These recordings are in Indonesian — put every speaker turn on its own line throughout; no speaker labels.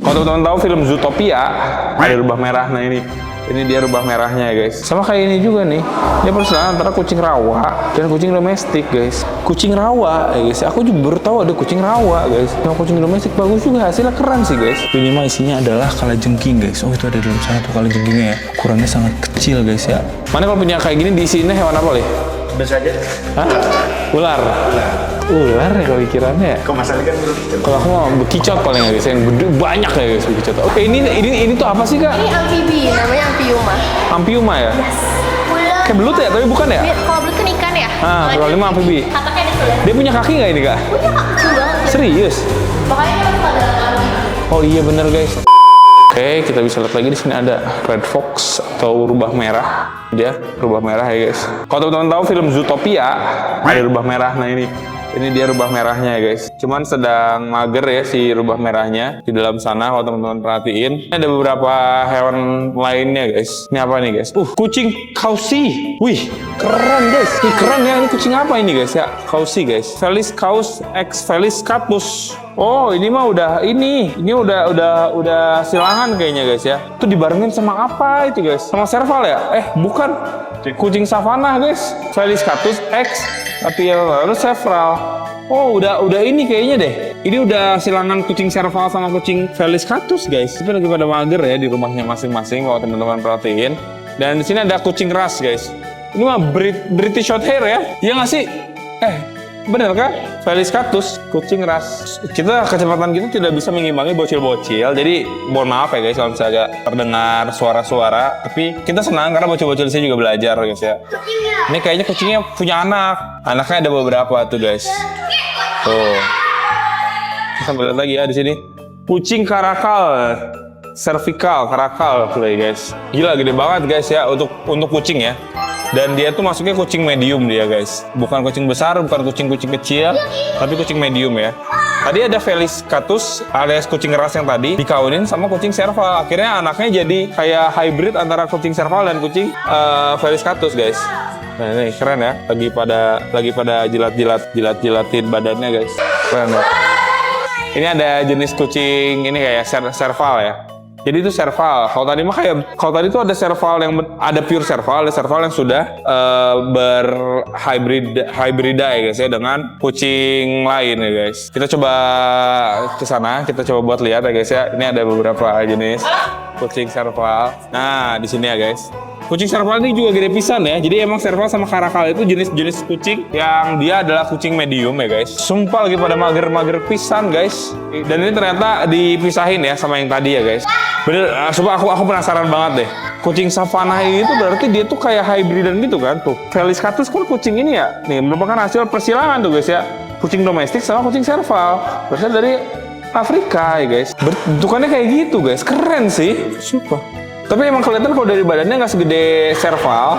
Kalau teman-teman tahu film Zootopia, ada rubah merah. Nah ini dia rubah merahnya ya guys. Sama kayak ini juga nih. Dia persamaan antara kucing rawa dan kucing domestik guys. Kucing rawa ya guys. Aku juga baru tahu ada kucing rawa guys. Sama kucing domestik bagus juga, hasilnya keren sih guys. Ini mah isinya adalah kalajengking guys. Oh itu ada di dalam sana tuh kalajengkingnya ya. Ukurannya sangat kecil guys ya. Mana kalau punya kayak gini diisiinnya hewan apa lih?
Biasa aja.
Hah? Ular. Ular ya kalau pikirannya ya.
Kok masalahnya kan belum.
Kalau aku mau bekicot paling ya guys, yang gede banyak ya guys bekicot. Oke, ini tuh apa sih kak?
Ini amfibi, namanya ampiuma.
Ampiuma ya?
Yes. Ular.
Kayak belut ya, tapi bukan ya?
Kalau belut kan ikan ya?
Kalau ini mah amfibi.
Kataknya ada sebelah.
Dia punya kaki nggak ini kak?
Punya kak, kecil banget.
Serius?
Makanya dia masuk pada amfibi.
Oh iya bener guys. Oke, kita bisa lihat lagi di sini ada red fox atau rubah merah. Dia rubah merah ya guys. Kalau teman-teman tahu film Zootopia, ada rubah merah. Nah ini dia rubah merahnya ya guys. Cuman sedang mager ya si rubah merahnya di dalam sana kalau teman-teman perhatiin. Ini ada beberapa hewan lainnya guys. Ini apa nih guys? Kucing Causi. Wih, keren guys. Ih, keren ya. Ini kucing apa ini guys ya? Causi guys. Felis Caus ex Felis Catus. Oh, ini mah udah udah silangan kayaknya guys ya. Itu dibarengin sama apa itu guys? Sama serval ya? Bukan. Kucing savana guys. Felis Catus X tapi harus serval. Oh, udah ini kayaknya deh. Ini udah silangan kucing serval sama kucing Felis Catus guys. Tapi lagi pada mager ya di rumahnya masing-masing kalau teman-teman perhatiin. Dan di sini ada kucing ras guys. Ini mah British Shorthair ya. Iya nggak sih? Bener kan? Felis Catus, kucing ras. Kecepatan kita tidak bisa mengimbangi bocil-bocil. Jadi mohon maaf ya guys kalau misalnya terdengar suara-suara. Tapi kita senang karena bocil-bocil di sini juga belajar guys ya. Ini kayaknya kucingnya punya anak. Anaknya ada beberapa tuh guys. Tuh. Sambil lihat lagi ya di sini. Kucing karakal, cervical, karakal tuh guys. Gila gede banget guys ya untuk kucing ya. Dan dia tuh masuknya kucing medium dia guys. Bukan kucing besar, bukan kucing-kucing kecil, tapi kucing medium ya. Tadi ada Felis Catus alias kucing ras yang tadi dikawinin sama kucing serval. Akhirnya anaknya jadi kayak hybrid antara kucing serval dan kucing Felis Catus guys. Nah ini keren ya. Lagi pada jilatin badannya guys. Keren ya. Ini ada jenis kucing ini kayak serval ya. Jadi itu serval. Kalau tadi tuh ada serval yang ada pure serval, ada serval yang sudah berhybrida ya guys ya dengan kucing lain ya guys. Kita coba ke sana, kita coba buat lihat ya guys ya. Ini ada beberapa jenis kucing serval. Nah, di sini ya guys. Kucing serval ini juga gede pisan ya. Jadi emang serval sama karakal itu jenis-jenis kucing yang dia adalah kucing medium ya guys. Sumpah lagi pada mager-mager pisan guys. Dan ini ternyata dipisahin ya sama yang tadi ya guys. Bener, coba aku penasaran banget deh. Kucing savana ini tuh berarti dia tuh kayak hybridan gitu kan tuh. Felis Catus kan kucing ini ya. Nih merupakan hasil persilangan tuh guys ya. Kucing domestik sama kucing serval. Berasal dari Afrika ya guys. Bentukannya kayak gitu guys. Keren sih. Sumpah. Tapi emang kelihatan kalau dari badannya nggak segede serval.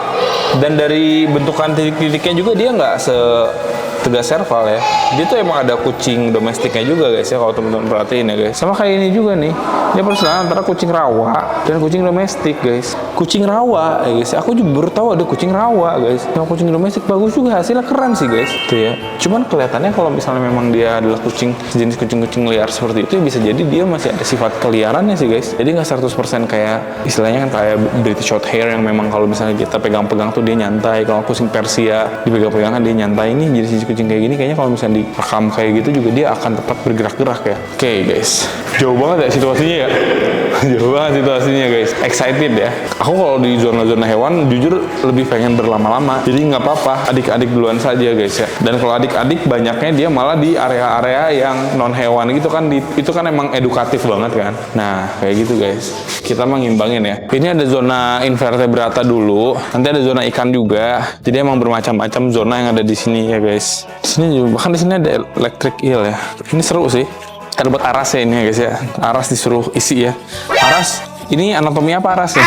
Dan dari bentukan titik-titiknya juga dia nggak setegas serval ya. Dia tuh emang ada kucing domestiknya juga guys ya kalau teman-teman perhatiin ya guys. Sama kayak ini juga nih. Dia persamaan antara kucing rawa dan kucing domestik guys. Kucing rawa ya guys. Aku juga baru tahu ada kucing rawa guys. Sama kucing domestik bagus juga, hasilnya keren sih guys. Tuh ya. Cuman kelihatannya kalau misalnya memang dia adalah jenis kucing-kucing liar seperti itu, bisa jadi dia masih ada sifat keliarannya sih guys. Jadi nggak 100% kayak istilahnya kan kayak British Shorthair yang memang kalau misalnya kita pegang-pegang tuh dia nyantai. Kalau kucing Persia dipegang-pegang kan dia nyantai. Ini jenis kucing kayak gini kayaknya kalau misalnya direkam kayak gitu juga dia akan tetap bergerak-gerak ya. Oke guys, jauh banget ya situasinya ya. Jauh banget situasinya guys. Excited ya. Aku kalau di zona-zona hewan jujur lebih pengen berlama-lama. Jadi nggak apa-apa, adik-adik duluan saja guys ya. Dan kalau adik-adik banyaknya dia malah di area-area yang non hewan gitu kan. Itu kan emang edukatif banget kan. Nah kayak gitu guys. Kita mah ngimbangin ya. Ini ada zona invertebrata dulu. Nanti ada zona ikan juga. Jadi emang bermacam-macam zona yang ada di sini ya guys. Di sini juga, bahkan di sini ada electric eel ya. Ini seru sih. Ada buat aras ya ini ya guys ya. Aras disuruh isi ya. Aras, ini anatomi apa aras ya?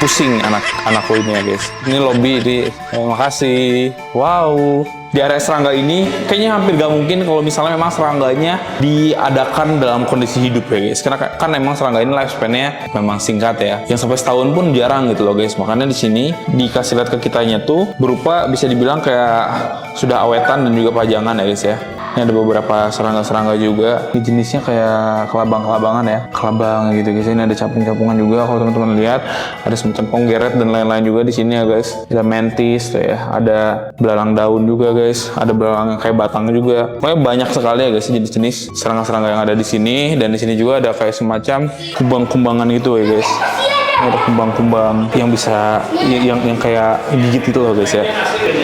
Pusing anakku ini ya guys. Ini lobby di. Makasih. Wow. Di area serangga ini kayaknya hampir gak mungkin kalau misalnya memang serangganya diadakan dalam kondisi hidup ya guys. Karena kan memang serangga ini lifespan-nya memang singkat ya. Yang sampai setahun pun jarang gitu loh guys. Makanya di sini dikasih lihat ke kitanya tuh berupa bisa dibilang kayak sudah awetan dan juga pajangan ya guys ya. Ini ada beberapa serangga-serangga juga. Ini jenisnya kayak kelabang-kelabangan ya, kelabang gitu guys. Ini ada capung-capungan juga. Kalau teman-teman lihat, ada semacam ponggeret dan lain-lain juga di sini ya guys. Ada mantis tuh ya, ada belalang daun juga guys. Ada belalang yang kayak batang juga. Pokoknya banyak sekali ya guys jenis-jenis serangga-serangga yang ada di sini. Dan di sini juga ada kayak semacam kumbang-kumbangan gitu ya guys. Ini ada kumbang-kumbang yang bisa yang kayak gigit gitu loh guys ya.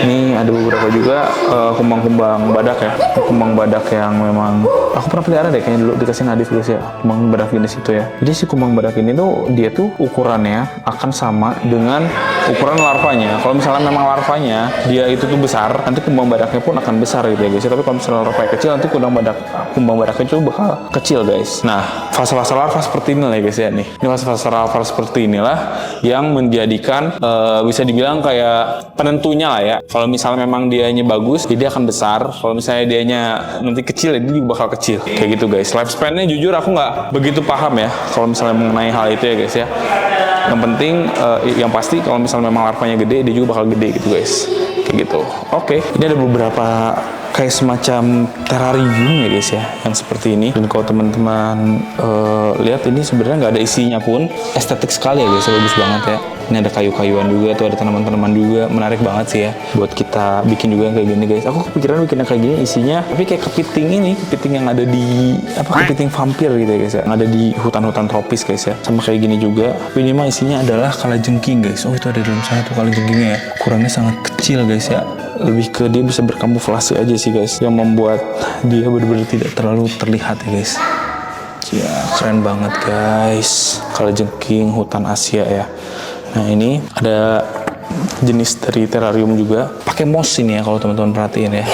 Ini ada beberapa juga kumbang-kumbang badak ya. Kumbang badak yang memang aku pernah pelihara deh kayaknya dulu, dikasih Nadif guys ya. Kumbang badak jenis itu ya. Jadi si kumbang badak ini tuh dia tuh ukurannya akan sama dengan ukuran larvanya. Kalau misalnya memang larvanya dia itu tuh besar, nanti kumbang badaknya pun akan besar gitu ya guys. Tapi kalau misalnya larvanya kecil, nanti kumbang badaknya itu bakal kecil guys. Nah, fase-fase larva seperti ini lah ya guys ya nih. Ini fase-fase larva seperti inilah yang menjadikan bisa dibilang kayak penentunya lah ya. Kalau misalnya memang dianya bagus, dia akan besar. Kalau misalnya dianya nanti kecil, dia juga bakal kecil. Kayak gitu guys. Lifespan-nya jujur aku nggak begitu paham ya. Kalau misalnya mengenai hal itu ya guys ya. Yang penting, yang pasti kalau misalnya memang larvanya gede, dia juga bakal gede gitu guys. Kayak gitu. Oke. Ini ada beberapa kayak semacam terrarium ya guys ya, yang seperti ini. Dan kalau teman-teman lihat ini sebenarnya nggak ada isinya pun, estetik sekali ya guys, bagus banget ya. Ini ada kayu-kayuan juga, tuh ada tanaman-tanaman juga, menarik banget sih ya buat kita bikin juga yang kayak gini guys. Aku kepikiran bikin yang kayak gini isinya, tapi kayak kepiting ini, kepiting yang ada di kepiting vampir gitu ya guys ya, yang ada di hutan-hutan tropis guys ya, sama kayak gini juga. Tapi ini mah isinya adalah kalajengking guys. Oh itu ada dalam sana tuh kalajengkingnya ya, ukurannya sangat kecil guys ya. Lebih ke dia bisa berkamuflase aja sih guys, yang membuat dia benar-benar tidak terlalu terlihat ya guys. Ya keren banget guys, kalajengking hutan Asia ya. Nah ini ada jenis dari terrarium juga, pakai moss ini ya kalau teman-teman perhatiin ya.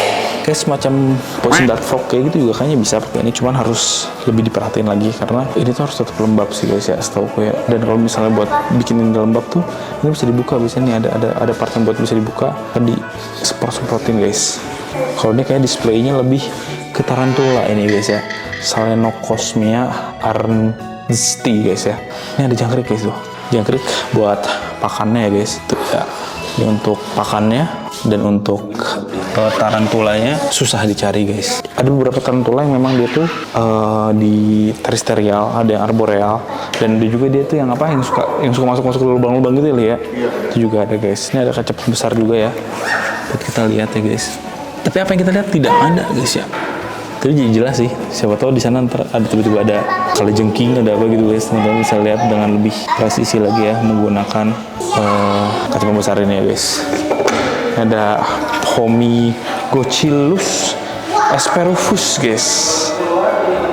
Kayak semacam poison dart frog kayak gitu juga kayaknya bisa pakai ini, cuman harus lebih diperhatiin lagi karena ini tuh harus tetap lembab sih guys ya, setahu aku ya. Dan kalau misalnya buat bikinin lembab tuh ini bisa dibuka, biasanya nih ada part yang buat bisa dibuka, kan di semprotin guys. Kalau ini kayak displaynya lebih ke tarantula ini guys ya, Salenocosmia arnsti guys ya. Ini ada jangkrik guys tuh, jangkrik buat pakannya ya guys. Tuh ya, ini untuk pakannya. Dan untuk tarantulanya susah dicari guys. Ada beberapa tarantula yang memang dia tuh di terestrial, ada yang arboreal, dan ada juga dia tuh yang apa, yang suka masuk ke lubang-lubang gitu ya. Itu juga ada guys. Ini ada kaca besar juga ya, buat kita lihat ya guys. Tapi apa yang kita lihat tidak ada guys ya. Jadi jelas sih, siapa tahu di sana ntar ada tiba-tiba ada kalajengking, ada apa gitu guys. Teman-teman bisa lihat dengan lebih presisi lagi ya menggunakan kaca pembesar ini ya guys. Ada Homygocilus esperufus guys.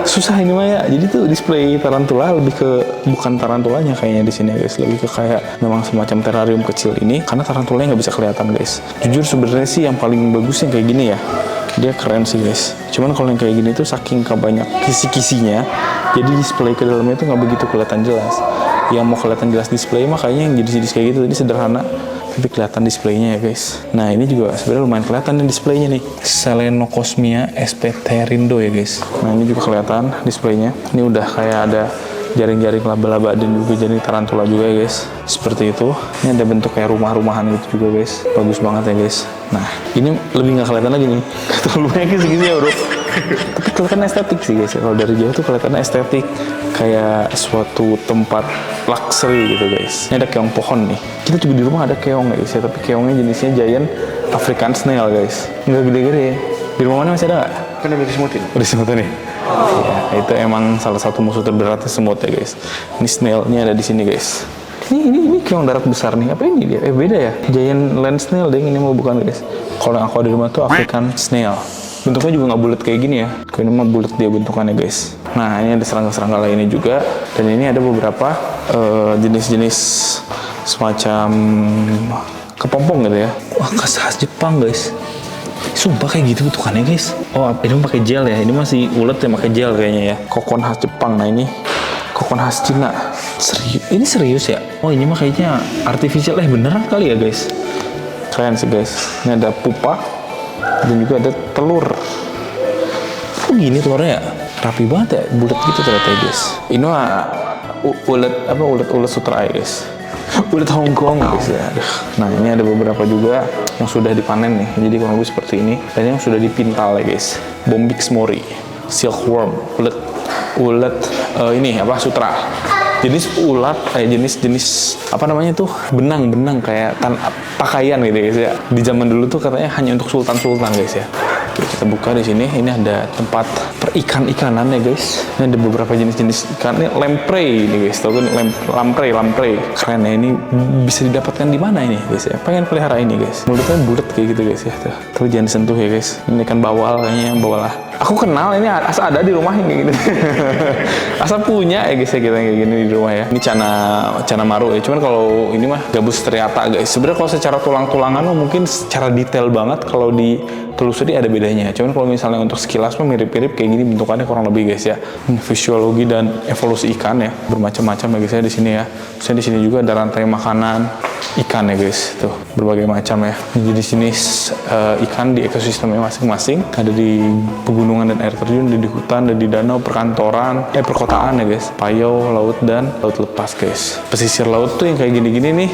Susah ini mah ya. Jadi tuh display tarantula lebih ke bukan tarantulanya kayaknya di sini guys, lebih ke kayak memang semacam terrarium kecil ini karena tarantulanya nggak bisa kelihatan guys. Jujur sebenarnya sih yang paling bagus yang kayak gini ya. Dia keren sih guys. Cuman kalau yang kayak gini tuh saking kebanyak kisi-kisinya, jadi display ke dalamnya tuh nggak begitu kelihatan jelas. Yang mau kelihatan jelas display mah kayaknya yang jenis kayak gitu. Ini sederhana tapi kelihatan displaynya ya guys. Nah ini juga sebenarnya lumayan kelihatan nih displaynya nih, Salenocosmia espeterindo ya guys. Nah ini juga kelihatan displaynya. Ini udah kayak ada jaring-jaring laba-laba dan juga jaring tarantula juga ya guys. Seperti itu. Ini ada bentuk kayak rumah-rumahan gitu juga guys. Bagus banget ya guys. Nah ini lebih nggak kelihatan lagi nih. Terlalu banyak segini ya bro. Tapi kelihatan estetik sih guys. Kalau dari jauh tuh kelihatan estetik, kayak suatu tempat luxury gitu guys. Ini ada keong pohon nih. Kita juga di rumah ada keong guys ya, tapi keongnya jenisnya giant African snail guys. Nggak gede-gede ya. Di rumah mana masih ada nggak?
Kan udah disemutin.
Udah disemutin nih. Ya, itu emang salah satu musuh terberatnya semut ya guys. Ini snail-nya ada di sini guys. Ini keong darat besar nih. Apa ini dia? Beda ya. Giant land snail deh ini mau bukan guys. Kalau yang aku ada di rumah tuh African snail. Bentuknya juga nggak bulat kayak gini ya. Kalau ini mah bulat dia bentukannya guys. Nah ini ada serangga-serangga lainnya juga. Dan ini ada beberapa jenis-jenis semacam kepompong gitu ya. Wah khas Jepang guys. Sumpah kayak gitu bentukannya guys. Oh ini pakai gel ya. Ini masih ulet ya, pakai gel kayaknya ya. Kokon khas Jepang. Nah ini kokon khas Cina. Serius? Ini serius ya? Oh ini mah kayaknya artificial beneran kali ya guys. Keren sih guys. Ini ada pupa dan juga ada telur. Kok gini telurnya ya? Rapi banget ya, bulat gitu ternyata guys. Ini mah ulet sutra guys. Ulet Hongkong guys ya. Nah ini ada beberapa juga yang sudah dipanen nih. Jadi kurang lebih seperti ini. Dan yang sudah dipintal ya guys. Bombix mori, silkworm, ulet ini apa sutra. Jenis ulat kayak jenis apa namanya tuh benang kayak pakaian gitu guys ya. Di zaman dulu tuh katanya hanya untuk sultan guys ya. Oke, kita buka di sini. Ini ada tempat perikan-ikanan ya guys. Ini ada beberapa jenis ikan. Ini lamprey ini guys. Tahu kan lamprey. Keren ya, ini bisa didapatkan di mana ini guys ya? Pengen pelihara ini guys. Mulutnya bulat kayak gitu guys ya. Tuh. Tapi jangan disentuh ya guys. Ini ikan bawal kayaknya bawal lah. Aku kenal ini asal ada di rumah kayak gitu. Asal punya ya guys ya kita kayak gini di rumah ya. Ini cana maru ya. Cuman kalau ini mah gabus teriata guys. Sebenarnya kalau secara tulang-tulangan mungkin secara detail banget kalau ditelusuri ada bedanya. Cuman kalau misalnya untuk sekilas mah mirip-mirip kayak gini bentukannya kurang lebih guys ya. Fisiologi dan evolusi ikan ya. Bermacam-macam ya guys ya di sini ya. Terus di sini juga ada rantai makanan ikan ya guys. Tuh, berbagai macam ya. Jenis ikan di ekosistemnya masing-masing. Ada di pegunungan dan air terjun, ada di hutan, ada di danau, perkantoran, perkotaan ya guys. Payau, laut, dan laut lepas guys. Pesisir laut tuh yang kayak gini-gini nih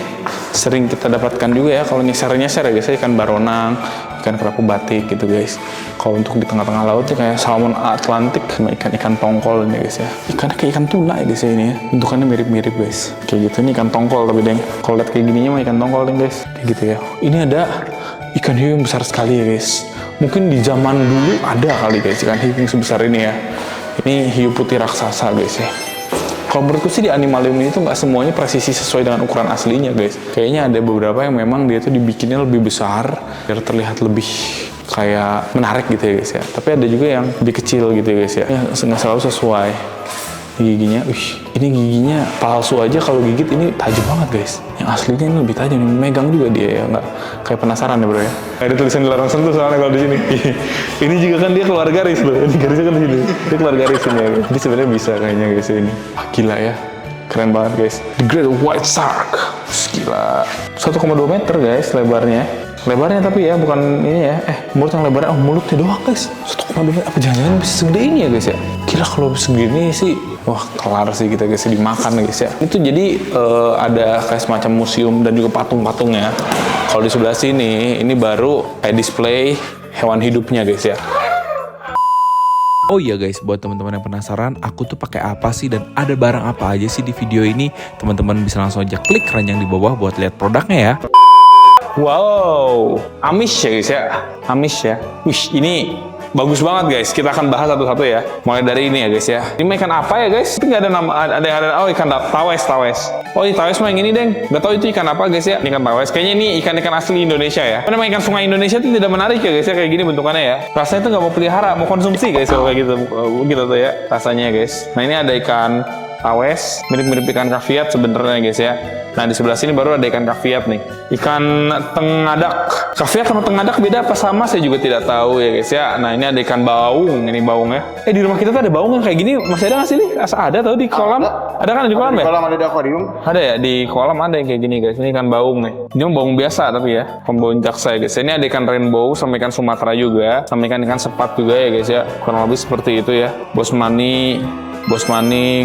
sering kita dapatkan juga ya. Kalau nyeser ya guys, ikan baronang, ikan kerapu batik gitu guys. Kalau untuk di tengah-tengah laut ya kayak salmon Atlantik sama ikan tongkol ini guys ya. Ikannya kayak ikan tuna ya guys ya ini ya. Bentukannya mirip-mirip guys. Kayak gitu, ini ikan tongkol tapi deng. Kalau lihat kayak gininya mah ikan tongkol deng guys. Kayak gitu ya. Ini ada ikan hiu yang besar sekali ya guys. Mungkin di zaman dulu ada kali guys ikan hiu yang sebesar ini ya. Ini hiu putih raksasa guys ya. Kalau menurutku sih di animalium ini tuh nggak semuanya presisi sesuai dengan ukuran aslinya guys. Kayaknya ada beberapa yang memang dia tuh dibikinnya lebih besar biar terlihat lebih kayak menarik gitu ya guys ya. Tapi ada juga yang lebih kecil gitu ya guys ya. Nggak selalu sesuai. Giginya, ini giginya palsu aja kalau gigit ini tajam banget guys. Yang aslinya ini lebih tajam, megang juga dia ya, nggak kayak penasaran ya bro ya. Ada tulisan dilarang sentuh soalnya kalau di sini. Ini juga kan dia keluar garis loh, ini garisnya kan di sini. Dia keluar garis ini ya. Jadi sebenarnya bisa kayaknya guys ini. Gila ya, keren banget guys. The Great White Shark, gila. 1,2 meter guys lebarnya. Lebarnya tapi ya bukan ini ya. Mulut yang lebarnya, mulutnya doang guys. 1,2 meter, apa jangan-jangan bisa segede ini ya guys ya. Gila kalau segini sih, wah kelar sih kita guys, dimakan guys ya. Itu jadi ada kayak semacam museum dan juga patung-patung ya. Kalau di sebelah sini, ini baru kayak display hewan hidupnya guys ya.
Oh iya guys, buat teman-teman yang penasaran, aku tuh pakai apa sih dan ada barang apa aja sih di video ini, teman-teman bisa langsung aja klik keranjang di bawah buat lihat produknya ya.
Wow, Amish ya guys ya. Amish ya. Wih, ini bagus banget guys. Kita akan bahas satu-satu ya. Mulai dari ini ya guys ya. Ini ikan apa ya guys? Tapi nggak ada nama. Oh ikan tawes. Oh ini tawes mah yang ini deng. Nggak tahu itu ikan apa guys ya. Ini ikan tawes. Kayaknya ini ikan-ikan asli Indonesia ya. Karena ikan sungai Indonesia itu tidak menarik ya guys ya. Kayak gini bentukannya ya. Rasanya tuh nggak mau pelihara, mau konsumsi guys kalau kayak gitu. Gitu tuh ya rasanya guys. Nah ini ada ikan tawes, mirip-mirip ikan kaviat sebenarnya guys ya. Nah di sebelah sini baru ada ikan kaviat nih. Ikan tengadak. Kaviat sama tengadak beda apa sama saya juga tidak tahu ya guys ya. Nah ini ada ikan baung, ini baungnya. Di rumah kita tuh ada baung yang kayak gini. Masih ada nggak sih nih? Ada tau di kolam? Ada kan di kolam ya?
Di kolam ada di akuarium.
Ada ya di kolam ada yang kayak gini guys. Ini ikan baung nih. Ini baung biasa tapi ya. Pembaung jaksa ya guys. Ini ada ikan rainbow sama ikan Sumatera juga. Sama ikan sepat juga ya guys ya. Kurang lebih seperti itu ya. Bosmani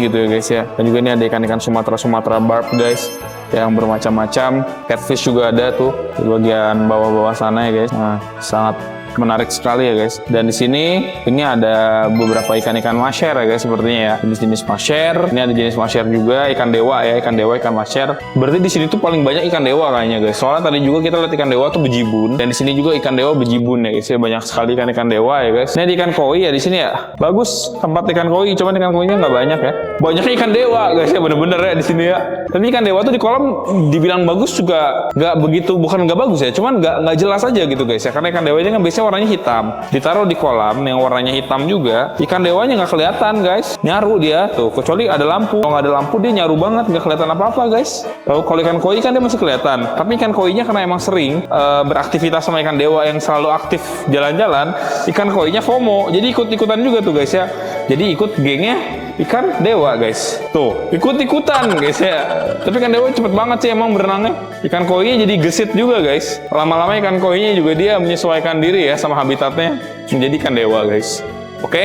gitu ya guys ya. Dan juga ini ada ikan-ikan Sumatera barb guys yang bermacam-macam. Catfish juga ada tuh di bagian bawah-bawah sana ya guys. Nah, sangat menarik sekali ya guys. Dan di sini ini ada beberapa ikan-ikan masher ya guys sepertinya ya. Jenis-jenis masher. Ini ada jenis masher juga, ikan dewa ya, ikan masher. Berarti di sini tuh paling banyak ikan dewa kayaknya guys. Soalnya tadi juga kita lihat ikan dewa tuh bejibun dan di sini juga ikan dewa bejibun ya guys. Ya, banyak sekali ikan dewa ya guys. Ini ada ikan koi ya di sini ya. Bagus tempat ikan koi, cuman ikan koinya nggak banyak ya. Banyaknya ikan dewa guys ya, bener-bener ya di sini ya. Tapi ikan dewa tuh di kolam dibilang bagus juga nggak begitu, bukan nggak bagus ya, cuman nggak jelas aja gitu guys ya. Karena ikan dewanya kan biasanya warnanya hitam, ditaruh di kolam yang warnanya hitam juga, ikan dewanya nggak kelihatan guys, nyaru dia tuh, kecuali ada lampu. Kalau nggak ada lampu dia nyaru banget, nggak kelihatan apa-apa guys. Kalau ikan koi kan dia masih kelihatan, tapi ikan koinya karena emang sering beraktivitas sama ikan dewa yang selalu aktif jalan-jalan, ikan koinya FOMO, jadi ikut-ikutan juga tuh guys ya. Jadi ikut gengnya ikan dewa guys, tuh ikut-ikutan guys ya. Tapi ikan dewa cepet banget sih emang berenangnya. Ikan koinya jadi gesit juga guys. Lama-lama ikan koinya juga dia menyesuaikan diri ya sama habitatnya menjadi ikan dewa guys. Oke,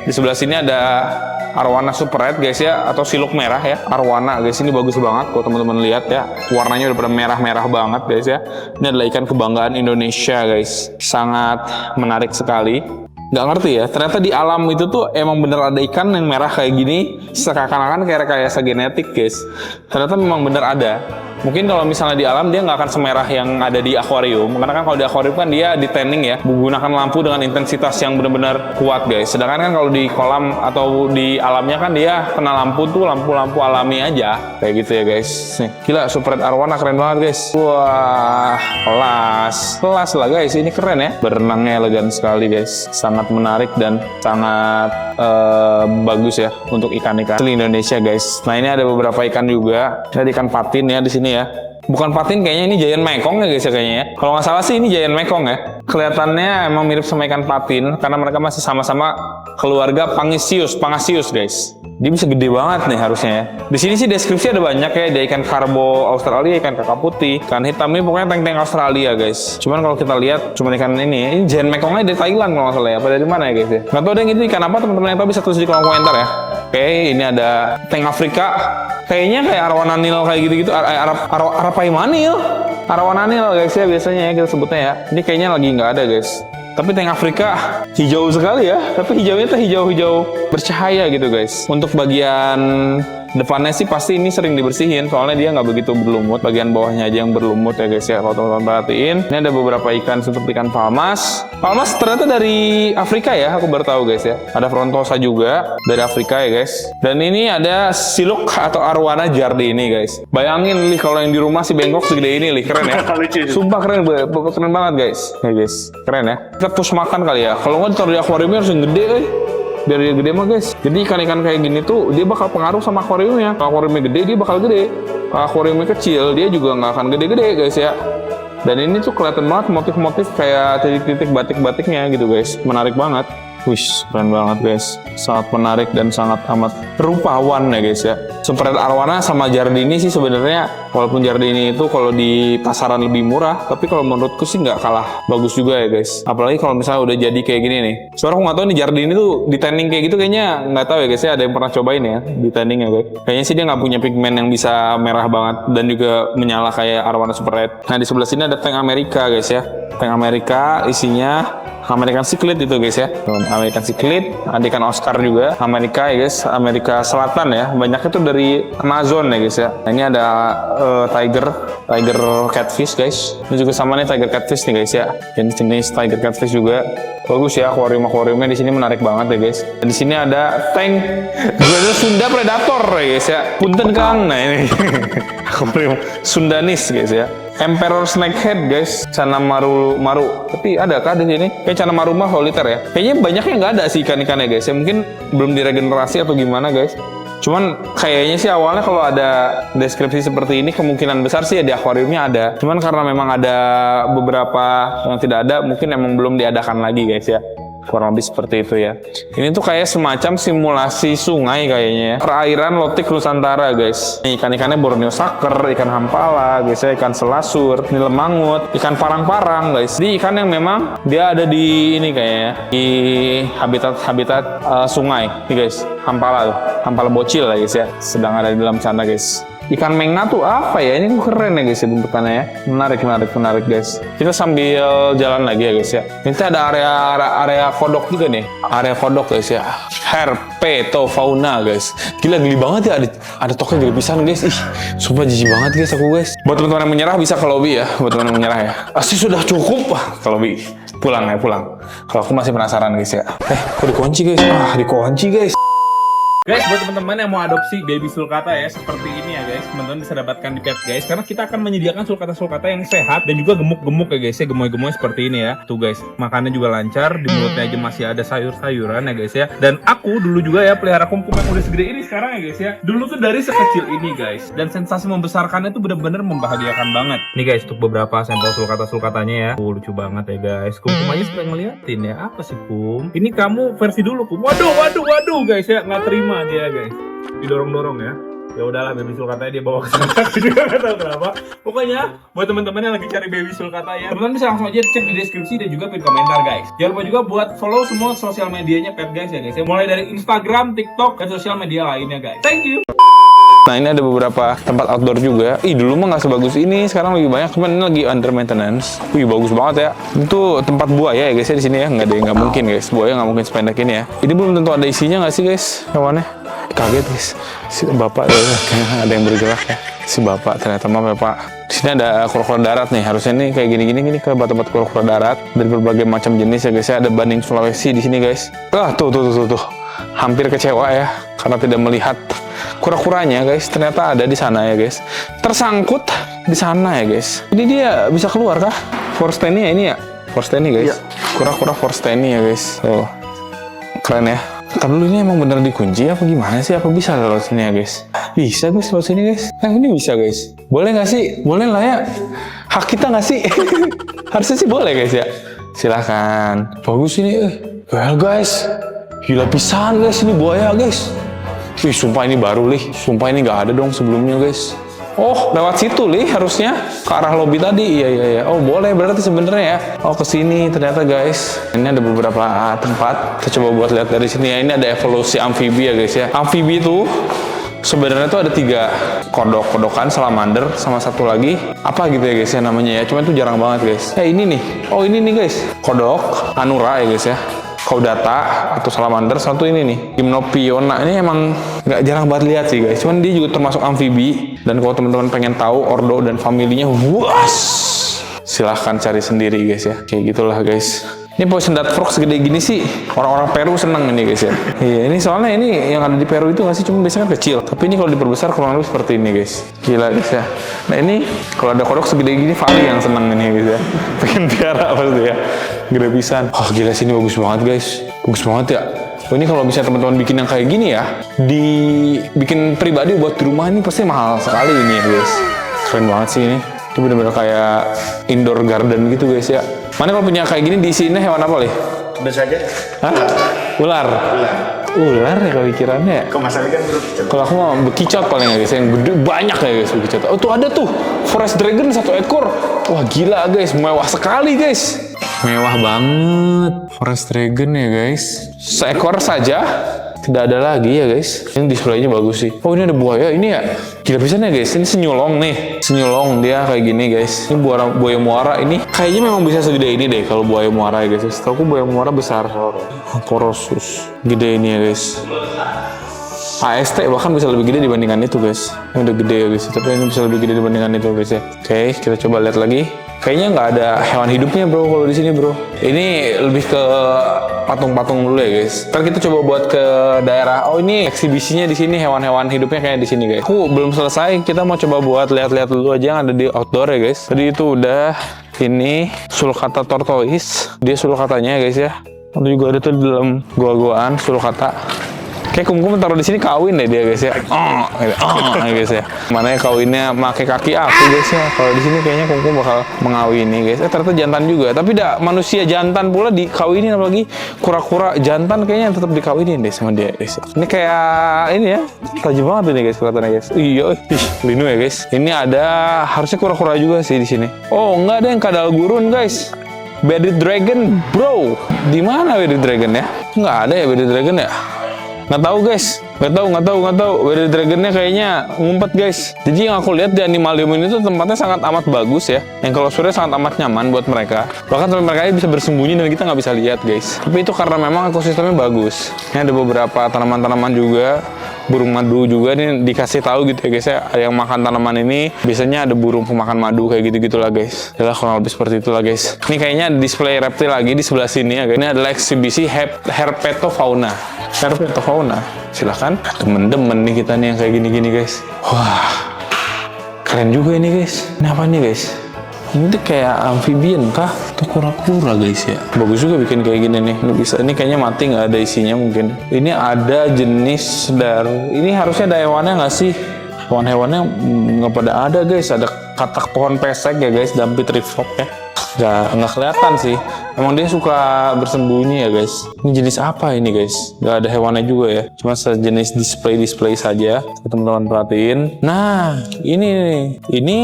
di sebelah sini ada arwana super red guys ya, atau siluk merah ya. Arwana guys, ini bagus banget kalau teman-teman lihat ya. Warnanya udah pada merah-merah banget guys ya. Ini adalah ikan kebanggaan Indonesia guys. Sangat menarik sekali. Nggak ngerti ya, ternyata di alam itu tuh emang bener ada ikan yang merah kayak gini, seakan-akan kayak rekayasa genetik guys. Ternyata memang bener ada. Mungkin kalau misalnya di alam dia nggak akan semerah yang ada di akuarium, karena kan kalau di akuarium kan dia di tanning ya, menggunakan lampu dengan intensitas yang benar-benar kuat guys. Sedangkan kan kalau di kolam atau di alamnya kan dia kena lampu tuh lampu-lampu alami aja, kayak gitu ya guys. Nih, gila super red arwana keren banget guys. Wah, kelas lah guys, ini keren ya. Berenangnya elegan sekali guys, sangat menarik dan sangat bagus ya untuk ikan-ikan asli Indonesia guys. Nah ini ada beberapa ikan juga, ada ikan patin ya di sini ya. Bukan patin, kayaknya ini giant mekong ya guys ya kayaknya ya. Kalau nggak salah sih ini giant mekong ya. Kelihatannya emang mirip sama ikan patin karena mereka masih sama-sama keluarga Pangasius guys. Dia bisa gede banget nih harusnya ya. Di sini sih deskripsi ada banyak ya, ada ikan karbo Australia, ikan kakap putih, ikan hitam, ini pokoknya tank-tank Australia guys. Cuman kalau kita lihat cuma ikan ini giant mekongnya dari Thailand kalau nggak salah ya. Apa dari mana ya guys ya? Nggak tahu deh itu ikan apa, teman-teman yang tahu bisa tulis di kolom komentar ya. Oke, ini ada tank Afrika. Kayaknya kayak arwana nil kayak gitu-gitu. Arapaimanil. Arwana nil guys ya biasanya ya kita sebutnya ya. Ini kayaknya lagi nggak ada guys. Tapi tank Afrika hijau sekali ya. Tapi hijaunya tuh hijau-hijau bercahaya gitu guys. Untuk bagian depannya sih pasti ini sering dibersihin, soalnya dia nggak begitu berlumut. Bagian bawahnya aja yang berlumut ya guys ya. Kalau teman-teman perhatiin, ini ada beberapa ikan seperti ikan palmas. Palmas ternyata dari Afrika ya, aku baru tahu guys ya. Ada frontosa juga dari Afrika ya guys. Dan ini ada siluk atau arwana jardini guys. Bayangin nih kalau yang di rumah si bengkok segede ini nih, keren ya. Sumpah keren banget guys. Ya guys, keren ya. Kita push makan kali ya. Kalau nggak ditaruh di akuariumnya harus yang gede biar dia gede mah guys. Jadi ikan-ikan kayak gini tuh dia bakal pengaruh sama akuariumnya. Kalau akuariumnya gede dia bakal gede. Kalau akuariumnya kecil dia juga nggak akan gede-gede guys ya. Dan ini tuh kelihatan banget motif-motif kayak titik-titik batik-batiknya gitu guys. Menarik banget. Wih, keren banget guys. Sangat menarik dan sangat amat rupawan ya guys ya. Super red arwana sama jardini sih sebenarnya, walaupun jardini itu kalau di pasaran lebih murah, tapi kalau menurutku sih nggak kalah bagus juga ya guys. Apalagi kalau misalnya udah jadi kayak gini nih. Soalnya aku nggak tahu nih jardini tuh di tanning kayak gitu kayaknya nggak tahu ya guys ya. Ada yang pernah cobain ya di tanning ya guys. Kayaknya sih dia nggak punya pigmen yang bisa merah banget dan juga menyala kayak arwana super red. Nah di sebelah sini ada tank Amerika guys ya. Tank Amerika isinya American Cichlid itu guys ya. American Cichlid, ada ikan Oscar juga. Amerika ya guys, Amerika Selatan ya. Banyaknya tuh dari Amazon ya guys ya. Nah, ini ada tiger catfish guys. Ini juga sama nih tiger catfish nih guys ya. Ini jenis tiger catfish juga. Bagus ya, akuariumnya di sini menarik banget ya guys. Dan di sini ada tank Sunda Predator ya guys ya. Punten Kang. Nah ini akuarium Sundanis guys ya. Emperor snakehead guys, Cana maru. Tapi ada kah di sini? Kayak Cana maru mah soliter ya. Kayaknya banyaknya nggak ada sih ikan-ikannya guys. Ya mungkin belum diregenerasi atau gimana guys. Cuman kayaknya sih awalnya kalau ada deskripsi seperti ini kemungkinan besar sih ya di akuariumnya ada. Cuman karena memang ada beberapa yang tidak ada, mungkin emang belum diadakan lagi guys ya. Kurang lebih seperti itu ya. Ini tuh kayak semacam simulasi sungai kayaknya ya. Perairan Lotik Nusantara guys. Ini ikan-ikannya Borneo Saker, ikan hampala guys ya, ikan selasur, ini lemangut, ikan parang-parang guys. Jadi ikan yang memang dia ada di ini kayaknya di habitat sungai nih guys. Hampala bocil lah guys ya. Sedang ada di dalam sana guys. Ikan menga tuh apa ya? Ini keren ya guys ya bentukannya ya. Menarik guys. Kita sambil jalan lagi ya guys ya. Ini ada area kodok juga nih. Area kodok guys ya. Herpetofauna guys. Gila geli banget ya, ada toknya gede pisan guys. Ih, sumpah jijik banget guys aku guys. Buat teman-teman yang menyerah bisa ke lobby ya. Buat teman-teman yang menyerah ya. Pasti sudah cukup ke lobby. Pulang. Kalau aku masih penasaran guys ya. Kok dikunci guys? Dikunci guys.
Guys, buat teman-teman yang mau adopsi baby sulcata ya, seperti ini ya guys, teman-teman bisa dapatkan di pet guys, karena kita akan menyediakan sulcata yang sehat dan juga gemuk-gemuk ya guys ya, gemoy-gemoy seperti ini ya. Tuh guys, makannya juga lancar, di mulutnya aja masih ada sayur-sayuran ya guys ya. Dan aku dulu juga ya pelihara kumkum yang udah segede ini sekarang ya guys ya. Dulu tuh dari sekecil ini guys, dan sensasi membesarkannya tuh bener-bener membahagiakan banget. Nih guys, untuk beberapa sampel sulcatanya ya. Lucu banget ya guys. Kumkum aja suka ngeliatin ya. Apa sih Kum? Ini kamu versi dulu Kum. Waduh guys ya, nggak terima dia guys, didorong-dorong ya. Ya udahlah, baby sulcata dia bawa ke sana. Aku juga nggak tahu kenapa. Pokoknya buat teman-teman yang lagi cari baby sulcata ya, teman-teman bisa langsung aja cek di deskripsi dan juga di komentar guys. Jangan lupa juga buat follow semua sosial medianya pet guys ya guys. Ya, mulai dari Instagram, TikTok, dan sosial media lainnya guys. Thank you.
Nah ini ada beberapa tempat outdoor juga. Ih dulu mah nggak sebagus ini, sekarang lebih banyak, cuman ini lagi under maintenance. Wih bagus banget ya. Itu tempat buaya ya guys ya di sini ya. Nggak mungkin guys, buaya nggak mungkin sependek ini ya. Ini belum tentu ada isinya nggak sih guys hewannya? Kaget guys, si bapak kayaknya ada yang bergerak ya. Si bapak ternyata mah bapak. Di sini ada kura-kura darat nih. Harusnya nih kayak gini ke tempat kura-kura darat dari berbagai macam jenis ya guys ya. Ada banding Sulawesi di sini guys. Tuh. Hampir kecewa ya karena tidak melihat kura-kuranya guys. Ternyata ada di sana ya guys. Tersangkut di sana ya guys. Ini dia bisa keluar kah? Forstenia ini ya? Forstenia guys. Kura-kura Forstenia ya guys. Tuh. Keren ya. Ntar dulu ini emang bener dikunci apa gimana sih? Apa bisa lewat sini ya guys? Bisa guys lewat sini guys. Ini bisa guys. Boleh nggak sih? Boleh lah ya. Hak kita nggak sih? Harusnya sih boleh guys ya. Silahkan. Bagus ini. Well guys. Gila pisan guys ini buaya guys. Wih sumpah ini baru lih. Sumpah ini nggak ada dong sebelumnya guys. Oh lewat situ lih harusnya ke arah lobby tadi. Iya. Oh boleh berarti sebenarnya ya. Oh kesini ternyata guys. Ini ada beberapa tempat. Kita coba buat lihat dari sini ya. Ini ada evolusi amfibi ya guys ya. Amfibi itu sebenarnya tuh ada 3 kodokan salamander sama satu lagi apa gitu ya guys ya namanya ya. Cuman itu jarang banget guys. Ini nih. Oh ini nih guys. Kodok anura ya guys ya. Caudata atau salamander, satu ini nih Gymnophiona. Ini emang nggak jarang banget lihat sih guys, cuman dia juga termasuk amfibi. Dan kalau teman-teman pengen tahu ordo dan familinya, silahkan cari sendiri guys ya. Kayak gitulah guys. Ini Poison Dart Frog segede gini sih orang-orang Peru seneng ini guys ya. Iya ini soalnya ini yang ada di Peru itu nggak sih, cuma biasanya kan kecil, tapi ini kalau diperbesar kurang lebih seperti ini guys. Gila guys ya. Nah ini kalau ada kodok segede gini Fali yang seneng ini guys ya. Pengen piara pasti ya. Gede pisan. Gila sini bagus banget guys. Bagus banget ya. Ini kalau misalnya teman-teman bikin yang kayak gini ya, dibikin pribadi buat di rumah ini pasti mahal sekali ini ya guys. Keren banget sih ini. Itu bener-bener kayak indoor garden gitu guys ya. Mana kalau punya kayak gini diisiinnya hewan apa lih?
Tentu saja.
Hah? Ular. Ular ya kepikirannya ya.
Kok masalahnya kan
Kalau aku mau bekicot paling ya guys, yang gede banyak ya guys bekicot. Oh tuh ada tuh Forest Dragon 1 ekor. Wah gila guys, mewah sekali guys. Mewah banget Forest Dragon ya guys. Seekor saja. Tidak ada lagi ya guys. Ini displaynya bagus sih. Oh ini ada buaya ini ya. Gila pisan ya guys. Ini senyulong nih. Senyulong dia kayak gini guys. Ini buaya muara ini. Kayaknya memang bisa segede ini deh kalau buaya muara ya guys. Setahu aku buaya muara besar. Porosus. Gede ini ya guys. AST bahkan bisa lebih gede dibandingkan itu guys. Yang udah gede ya guys. Tapi ini bisa lebih gede dibandingkan itu guys ya. Oke, kita coba lihat lagi. Kayaknya nggak ada hewan hidupnya bro kalau di sini bro. Ini lebih ke patung-patung dulu ya guys. Ntar kita coba buat ke daerah. Oh ini eksibisinya di sini hewan-hewan hidupnya kayak di sini guys. Belum selesai. Kita mau coba buat lihat-lihat dulu aja yang ada di outdoor ya guys. Tadi itu udah ini sulcata tortoise. Dia sulcatanya ya guys ya. Ada juga ada tuh di dalam gua-guaan sulcata. Kayak kumkum taruh di sini kawin deh dia guys ya. Guys ya. Mana ya kawinnya pakai kaki aku guys ya. Kalau di sini kayaknya kumkum bakal mengawini guys. Ternyata jantan juga. Tapi manusia jantan pula dikawinin, apalagi kura-kura jantan kayaknya tetap dikawinin deh sama dia guys. Ini kayak ini ya. Tajam banget ini guys kelihatannya guys. Iya, linu ya guys. Ini ada harusnya kura-kura juga sih di sini. Oh, enggak ada yang kadal gurun guys. Bearded Dragon, bro. Di mana Bearded Dragon ya? Nggak ada ya Bearded Dragon ya? Nggak tahu guys, nggak tahu. Bearded Dragonnya kayaknya ngumpet guys. Jadi yang aku lihat di animalium ini tuh tempatnya sangat amat bagus ya. Yang kalau sore sangat amat nyaman buat mereka. Bahkan sampai mereka bisa bersembunyi dan kita nggak bisa lihat guys. Tapi itu karena memang ekosistemnya bagus. Ini ada beberapa tanaman-tanaman juga. Burung madu juga nih dikasih tahu gitu ya guys ya. Yang makan tanaman ini biasanya ada burung pemakan madu kayak gitu-gitulah guys. Yalah kurang lebih seperti itulah guys. Ini kayaknya ada display reptil lagi di sebelah sini ya guys. Ini adalah eksibisi herpetofauna. Herpetofauna. Silahkan. Demen-demen nih kita nih yang kayak gini-gini guys. Wah. Keren juga ini guys. Ini apa nih guys? Ini tuh kayak amphibian kah? Atau kura-kura guys ya. Bagus juga bikin kayak gini nih. Ini bisa. Ini kayaknya mati nggak ada isinya mungkin. Ini ada jenis ini harusnya ada hewannya nggak sih? Hewan-hewannya nggak pada ada guys. Ada katak pohon pesek ya guys. Dampit tree frog ya. nggak kelihatan sih. Emang dia suka bersembunyi ya guys. Ini jenis apa ini guys? Nggak ada hewannya juga ya. Cuma sejenis display saja. Teman-teman perhatiin. Nah, ini nih. Ini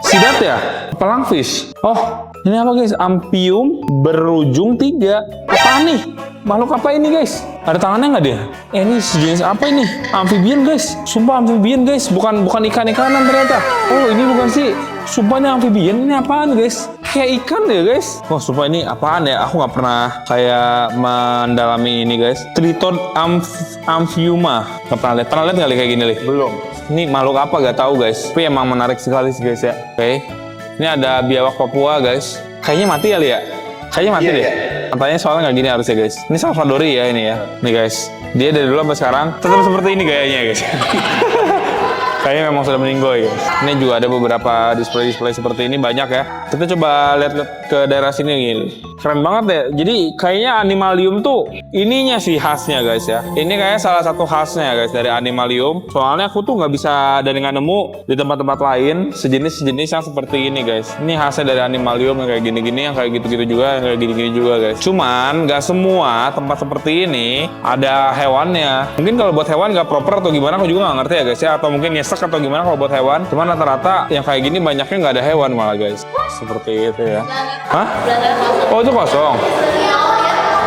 sidat ya? Pelangfish. Oh, ini apa guys? Ampium berujung 3. Apa nih? Makhluk apa ini guys? Ada tangannya nggak dia? Ini sejenis apa ini? Amphibian guys. Sumpah amphibian guys. Bukan ikan-ikanan ternyata. Oh, ini bukan sih. Sumpahnya amphibian. Ini apaan guys? Kayak ikan ya guys. Wah, sumpah ini apaan ya? Aku nggak pernah kayak mendalami ini guys. Triton Amphiuma. Nggak pernah lihat. Pernah lihat nggak kayak gini? Belum. Ini makhluk apa gak tahu guys. Tapi emang menarik sekali sih guys ya. Oke. Ini ada biawak Papua guys. Kayaknya mati kali ya? Kayaknya mati deh. Katanya soalnya nggak gini harusnya guys. Ini Salvadori ya ini ya. Nih guys. Dia dari dulu sampai sekarang tetap seperti ini gayanya guys. Kayaknya memang sudah meninggoy guys. Ini juga ada beberapa display seperti ini banyak ya. Kita coba lihat ke daerah sini gini. Keren banget ya. Jadi kayaknya animalium tuh ininya sih khasnya guys ya. Ini kayak salah satu khasnya guys dari animalium. Soalnya aku tuh nggak bisa dan nggak nemu di tempat-tempat lain sejenis yang seperti ini guys. Ini khasnya dari animalium yang kayak gini-gini, yang kayak gitu-gitu juga, yang kayak gini-gini juga guys. Cuman nggak semua tempat seperti ini ada hewannya. Mungkin kalau buat hewan nggak proper atau gimana aku juga nggak ngerti ya guys ya. Atau mungkin nyesek atau gimana kalau buat hewan. Cuman rata-rata yang kayak gini banyaknya nggak ada hewan malah guys. Seperti itu ya. Hah? Oh itu kosong.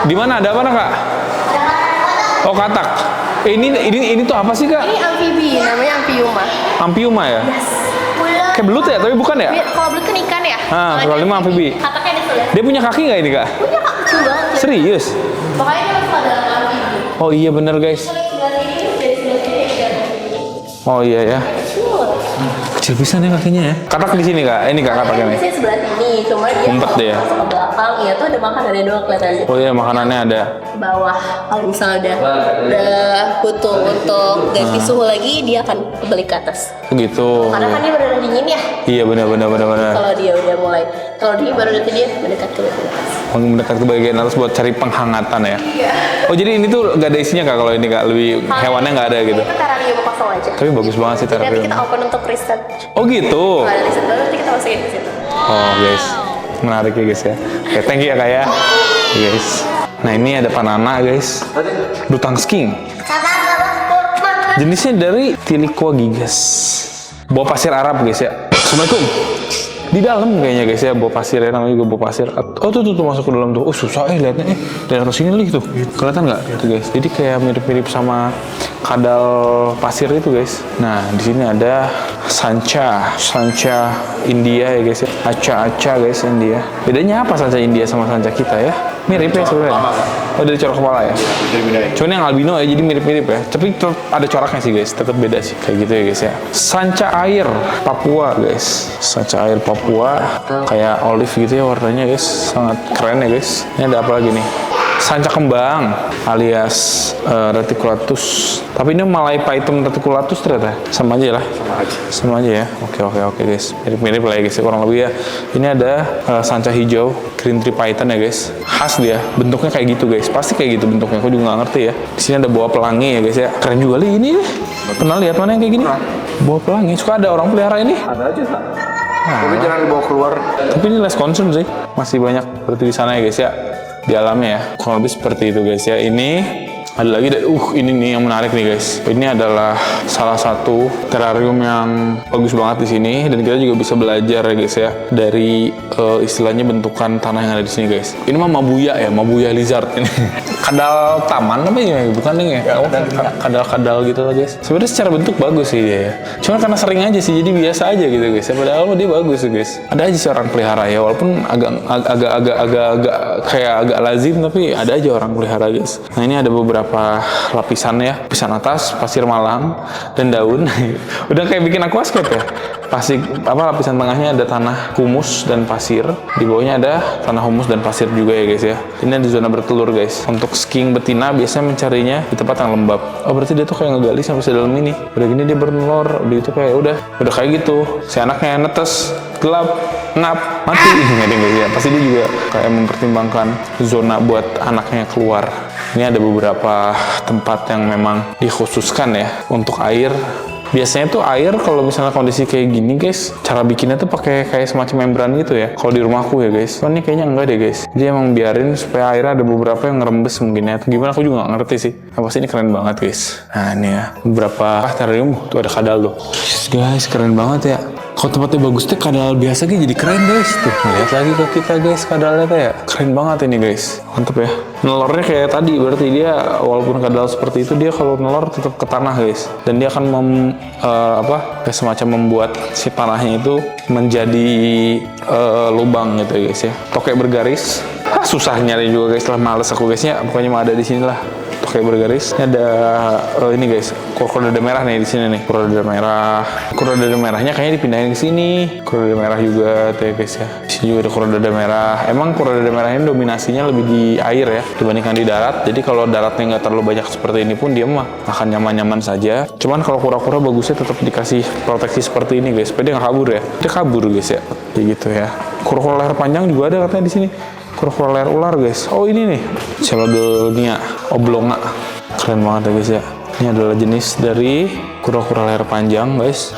Di mana ada apa kak? Oh katak. Ini tuh apa sih kak?
Ini amfibi, namanya amfiuma.
Ampiuma ya?
Yes.
Kayak belut ya, tapi bukan ya?
Kalau belut kan ikan ya?
Kalau ini mah amfibi.
Kataknya di sebelah.
Dia punya kaki nggak ini kak?
Punya kak, kecil banget.
Serius?
Makanya dia masuk dalam amfibi.
Oh iya bener guys.
Kalau yang sebelah ini dari sebelah sini ikan.
Oh iya ya. Kecil pisan ya kakinya ya. Katak di sini kak. Ini kak kataknya nih.
Biasanya sebelah sini, cuma dia
Ngumpet
kalau
dia ya?
masuk ke belakang, ya tuh ada makanannya doang kelihatannya.
Oh iya makanannya ada.
Ke bawah, kalau misalnya udah butuh untuk ganti suhu lagi, dia akan kembali ke atas.
Gitu.
Karena kan dia benar dingin ya.
Iya benar.
Kalau dia udah mulai, kalau dia baru nanti dia mendekat ke atas.
Mendekat ke bagian atas buat cari penghangatan ya.
Iya.
Oh jadi ini tuh gak ada isinya kak kalau ini kak, lebih hewannya nggak ada gitu.
Itu terarium kosong aja.
Tapi bagus banget sih
Jadi nanti
terarium.
kita open untuk riset.
Oh gitu.
Kalau ada riset baru nanti kita masukin ke situ.
Oh guys, menarik ya guys ya. Oke, thank you ya kak ya. Guys. Nah ini ada panana guys. Dutangsking. Jenisnya dari Tiliqua gigas. Bawah pasir Arab guys ya. Assalamualaikum. Di dalam kayaknya guys ya, bawah pasir ya, namanya juga bawah pasir. Oh tuh masuk ke dalam tuh. Oh susah lihatnya dari atas sini lagi tuh. Kelihatan nggak tuh guys? Jadi kayak mirip-mirip sama kadal pasir itu guys. Nah di sini ada sanca India ya guys ya. Aca guys India. Bedanya apa sanca India sama sanca kita ya? Mirip ya sebenarnya. Oh dari corak kepala ya. Cuman yang albino ya jadi mirip-mirip ya. Tapi tetap ada coraknya sih guys. Tetap beda sih kayak gitu ya guys ya. Sanca air Papua guys. Sanca air Papua kayak olive gitu ya warnanya guys. Sangat keren ya guys. Ini ada apa lagi nih? Sanca kembang alias reticulatus. Tapi ini Malay Python reticulatus ternyata. Sama aja lah. Sama aja ya. Oke guys. Mirip-mirip lah ya guys. Kurang lebih ya. Ini ada sanca hijau green tree python ya guys. Khas dia. Bentuknya kayak gitu guys. Pasti kayak gitu bentuknya. Aku juga nggak ngerti ya. Di sini ada boa pelangi ya guys ya. Keren juga nih ini. Pernah lihat mana yang kayak gini? Boa pelangi. Suka ada orang pelihara ini?
Ada aja kak. Tapi jangan dibawa keluar.
Tapi ini less concern sih. Masih banyak berarti di sana ya guys ya. Di alamnya ya. Kurang lebih seperti itu guys ya. Ini ada lagi dari ini nih yang menarik nih guys. Ini adalah salah satu terrarium yang bagus banget di sini dan kita juga bisa belajar ya guys ya dari istilahnya bentukan tanah yang ada di sini guys. Ini mah mabuya lizard ini. Kadal taman apa ya? Bukan nih ya? Kadal gitu lah guys. Sebenarnya secara bentuk bagus sih dia ya. Cuma karena sering aja sih jadi biasa aja gitu guys. Padahal dia bagus sih guys. Ada aja sih orang pelihara ya walaupun agak kayak agak lazim tapi ada aja orang pelihara guys. Nah ini ada beberapa lapisan ya, lapisan atas pasir malang dan daun. Udah kayak bikin aquascape ya. Lapisan tengahnya ada tanah humus dan pasir, di bawahnya ada tanah humus dan pasir juga ya guys ya. Ini di zona bertelur guys. Untuk sking betina biasanya mencarinya di tempat yang lembab. Oh berarti dia tuh kayak ngegali sampai sedalam ini. Udah gini dia bertelur, udah itu kayak udah kayak gitu. Si anaknya netes, gelap, ngap, mati. Nggak guys ya. Pasti dia juga kayak mempertimbangkan zona buat anaknya keluar. Ini ada beberapa tempat yang memang dikhususkan ya untuk air Biasanya tuh air kalau misalnya kondisi kayak gini guys, cara bikinnya tuh pakai kayak semacam membran gitu ya. Kalau di rumahku ya guys. Cuman ini kayaknya enggak deh guys. Dia emang biarin supaya airnya ada beberapa yang ngerembes mungkin ya. Atau gimana aku juga nggak ngerti sih. Nah, pasti ini keren banget guys. Nah ini ya beberapa terarium tuh ada kadal tuh. Guys keren banget ya. Kalau tempatnya bagus tuh kadal biasa gitu jadi keren guys. Tuh lihat lagi ke kita guys kadalnya tuh ya. Keren banget ini guys. Mantep ya. Nelornya kayak tadi berarti dia walaupun kadal seperti itu dia kalau nelor tetap ke tanah guys. Dan dia akan kayak semacam membuat si tanahnya itu menjadi lubang gitu ya guys ya. Tokek bergaris. Susah nyari juga guys lah, males aku guysnya. Pokoknya mah ada di sini lah. Tokek bergaris. Ini ada ini guys, kurodada merah nih di sini nih. Kurodada merah. Kurodada merahnya kayaknya dipindahin ke sini. Kurodada merah juga tuh ya guys ya. Di sini juga ada kurodada merah. Emang kurodada merah ini dominasinya lebih di air ya dibandingkan di darat. Jadi kalau daratnya nggak terlalu banyak seperti ini pun dia mah akan nyaman-nyaman saja. Cuman kalau kura-kura bagusnya tetap dikasih proteksi seperti ini guys. Supaya dia nggak kabur ya. Dia kabur guys ya. Kayak gitu ya. Kura-kura leher panjang juga ada katanya di sini. Kura-kura leher ular guys. Oh ini nih Chelodonia oblonga. Keren banget ya guys ya. Ini adalah jenis dari kura-kura leher panjang guys.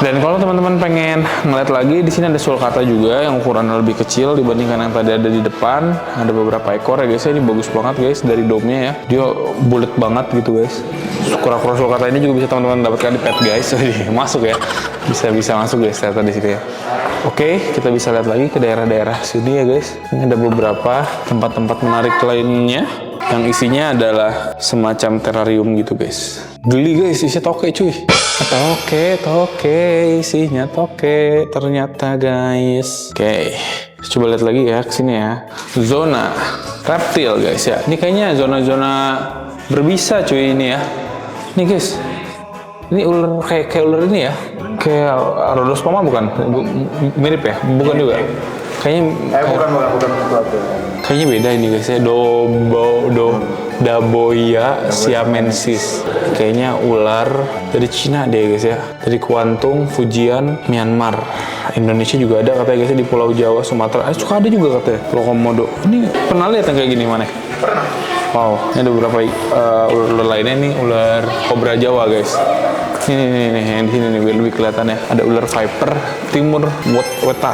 Dan kalau teman-teman pengen ngeliat lagi, di sini ada sulcata juga yang ukurannya lebih kecil dibandingkan yang tadi ada di depan. Ada beberapa ekor ya guys. Ini bagus banget guys dari domnya ya. Dia bulat banget gitu guys. Kura-kura sulcata ini juga bisa teman-teman dapatkan di pet guys. Masuk ya. Bisa masuk guys ternyata di sini ya. Oke, kita bisa lihat lagi ke daerah-daerah sini ya guys. Ini ada beberapa tempat-tempat menarik lainnya yang isinya adalah semacam terrarium gitu guys. Geli guys, isinya toke cuy. Toke, isinya toke ternyata guys. Oke, coba lihat lagi ya ke sini ya. Zona reptil guys ya. Ini kayaknya zona-zona berbisa cuy ini ya. Ini guys. Ini ular kayak ular ini ya. Kayak Rhodospoma bukan? Mirip ya? Bukan juga. Kayaknya
bukan.
kayaknya beda ini guys ya. Daboia siamensis. Kayaknya ular dari Cina deh guys ya. Dari Kuantung, Fujian, Myanmar. Indonesia juga ada katanya guys ya, di Pulau Jawa, Sumatera. Suka ada juga katanya Pulau Komodo. Ini pernah lihat yang kayak gini mana?
Pernah.
Wow, ini ada beberapa ular lainnya nih, ular kobra Jawa guys. Ini yang di sini nih biar lebih kelihatan ya. Ada ular viper timur weta.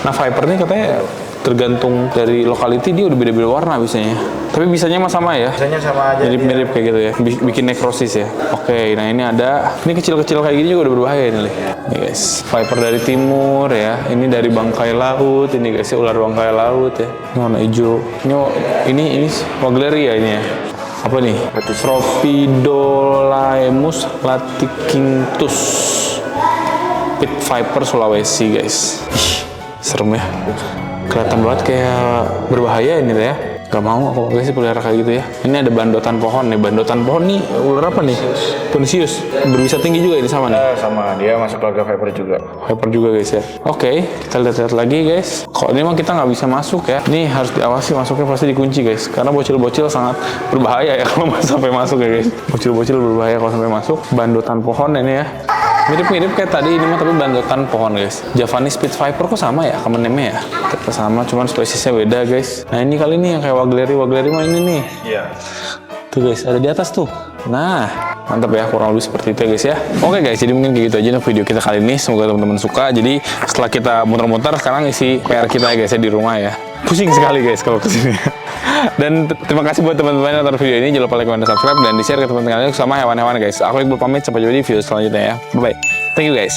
Nah viper ini katanya tergantung dari lokality dia udah beda-beda warna biasanya. Tapi bisanya mah sama ya.
Bisanya sama aja.
Mirip-mirip kayak gitu ya. Bikin nekrosis ya. Oke, nah ini ada. Ini kecil-kecil kayak gini juga udah berbahaya nih. Nih guys, viper dari timur ya. Ini dari bangkai laut. Ini guys ya ular bangkai laut ya. Ini warna hijau. Ini Wagleria ini ya. Apa nih? Tropidolaemus laticinthus. Pit viper Sulawesi guys. Ih, serem ya. Kelihatan banget kayak berbahaya ini ya. Gak mau aku guys pelihara kayak gitu ya. Ini ada bandotan pohon nih. Bandotan pohon nih ular apa nih? Punisius. Berbisa tinggi juga ini sama nih.
Sama dia masuk keluarga viper juga.
Viper juga guys ya. Oke, kita lihat lagi guys. Kok ini emang kita nggak bisa masuk ya? Ini harus diawasi masuknya pasti dikunci guys. Karena bocil-bocil sangat berbahaya ya kalau sampai masuk ya guys. Bocil-bocil berbahaya kalau sampai masuk. Bandotan pohon ini ya. Mirip-mirip kayak tadi ini mah tapi bandotan pohon guys. Javanese Pit Viper kok sama ya common name-nya ya? Tetap sama cuman spesiesnya beda guys. Nah ini kali ini yang kayak Wagleri mah ini nih.
Iya.
Tuh guys ada di atas tuh. Nah mantap ya kurang lebih seperti itu ya guys ya. Oke guys jadi mungkin kayak gitu aja nih video kita kali ini. Semoga teman-teman suka. Jadi setelah kita muter-muter sekarang isi PR kita ya guys ya di rumah ya. Pusing sekali guys kalau kesini. Dan terima kasih buat teman-teman yang nonton video ini. Jangan lupa like, comment, dan subscribe dan di share ke teman-teman kalian sama hewan-hewan guys. Aku Iqbal pamit sampai jumpa di video selanjutnya ya. Bye bye. Thank you guys.